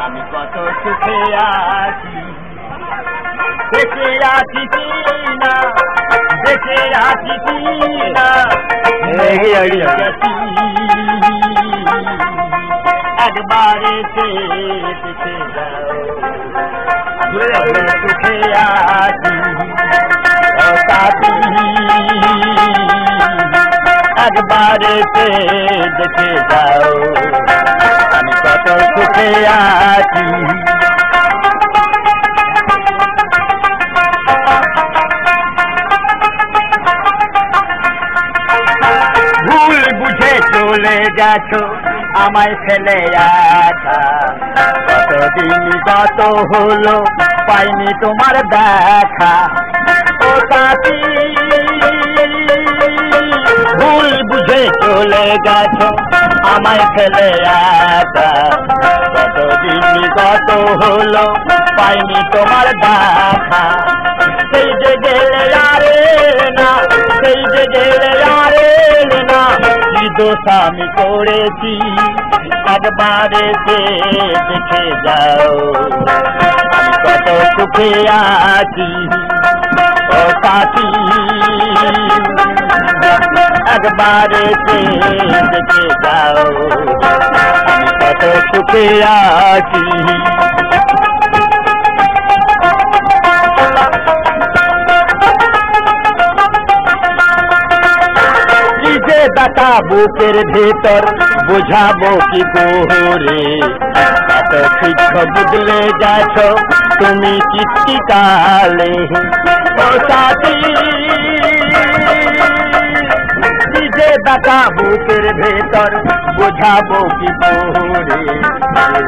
আমি কত সুখে আছি, দেখে আছি কিনা, দেখে আছি কিনা, একবার এসে দেখে যাও, সুখে আছি একবার এসে দেখে যাও, আমি কত সুখে আছি। ভুল বুঝে চলে গেছো আমায় ফেলে আছা, কতদিন কত হলো পাইনি তোমার দেখা, ও সাথী ভুল বুঝে চলে গেছো আমায় ফেলে আছা, কতদিন কত হলো পাইনি তোমার দেখা, সেই যে গেলে আরে না, সেই যে গেলে আরে না, কি দোষ আমি করেছি একবার এসে দেখে যাও, আমি কত সুখে আছি ও সাথী, একবার এসে দেখে যাও, আমি কত সুখে আছি। দাতা বুকের ভেতর বুঝাবো কি করে, এত শিক্ষ বুঝলে গেছ তুমি চিত্তিকালে, ও সাথী যে দাতা বুকের ভেতর বুঝাবো কি করে,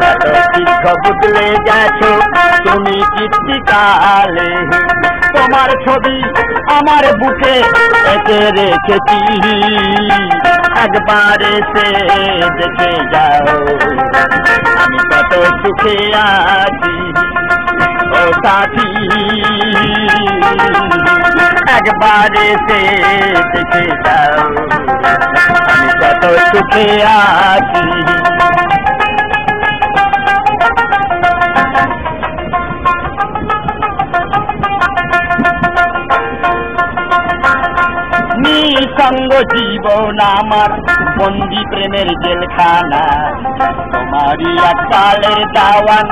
এত শিক্ষ বুঝলে গেছ তুমি চিত্তিকালে, তোমার ছবি আমার বুকে এঁকে রেখেছি, একবার এসে দেখে যাও, আমি কত সুখে আছি ও সাথী, একবার এসে দেখে যাও, আমি কত সুখে আছি। নিঃসঙ্গ জীবন আমার বন্দি প্রেমের জেলখানা, তোমারই এককালের দাওয়ান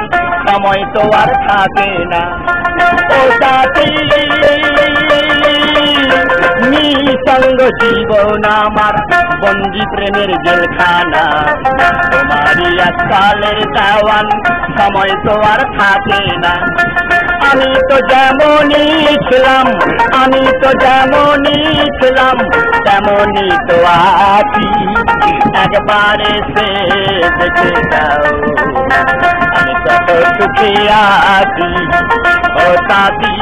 সময় তো আর থাকে না, ও সাথী নিঃসঙ্গ জীবন আমার বন্দি প্রেমের জেলখানা, তোমারই এককালের দাওয়ান সময় তো আর থাকে না, আমি তো যেমনই ছিলাম, আমি তো যেমনই ছিলাম তেমনই তো আছি, একবার এসে দেখে যাও, আমি কত সুখে আছি ও সাথী,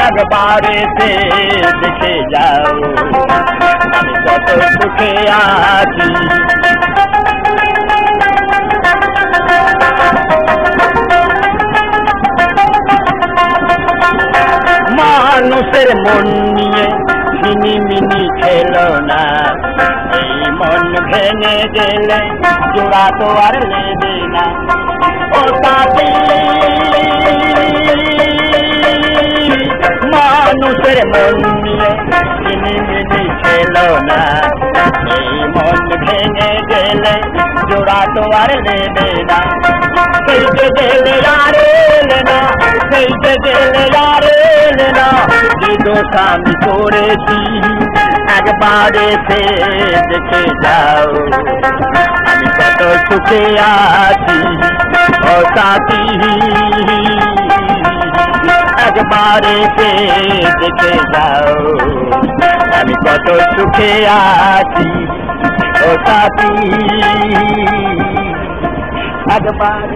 একবার এসে দেখে যাও, আমি কত সুখে আছি। মানুষের মন নিয়ে মিনি খেলো না, এই মন ভেঙে গেলে জোড়া তো আর নেবে না, ও সাথী মানুষের মন নিয়ে মিনি খেলো না, এই মন ভেঙে গেলে জোড়া তো আর নেবে না, সেই যে গেলে আর এলে না, সেই যে গেলে আর এলে না, কি দোষ আমি করেছি একবার এসে দেখে যাও, আমি কত সুখে আছি ও সাথী, একবার এসে দেখে যাও, আমি কত সুখে আছি ও সাথী, একবার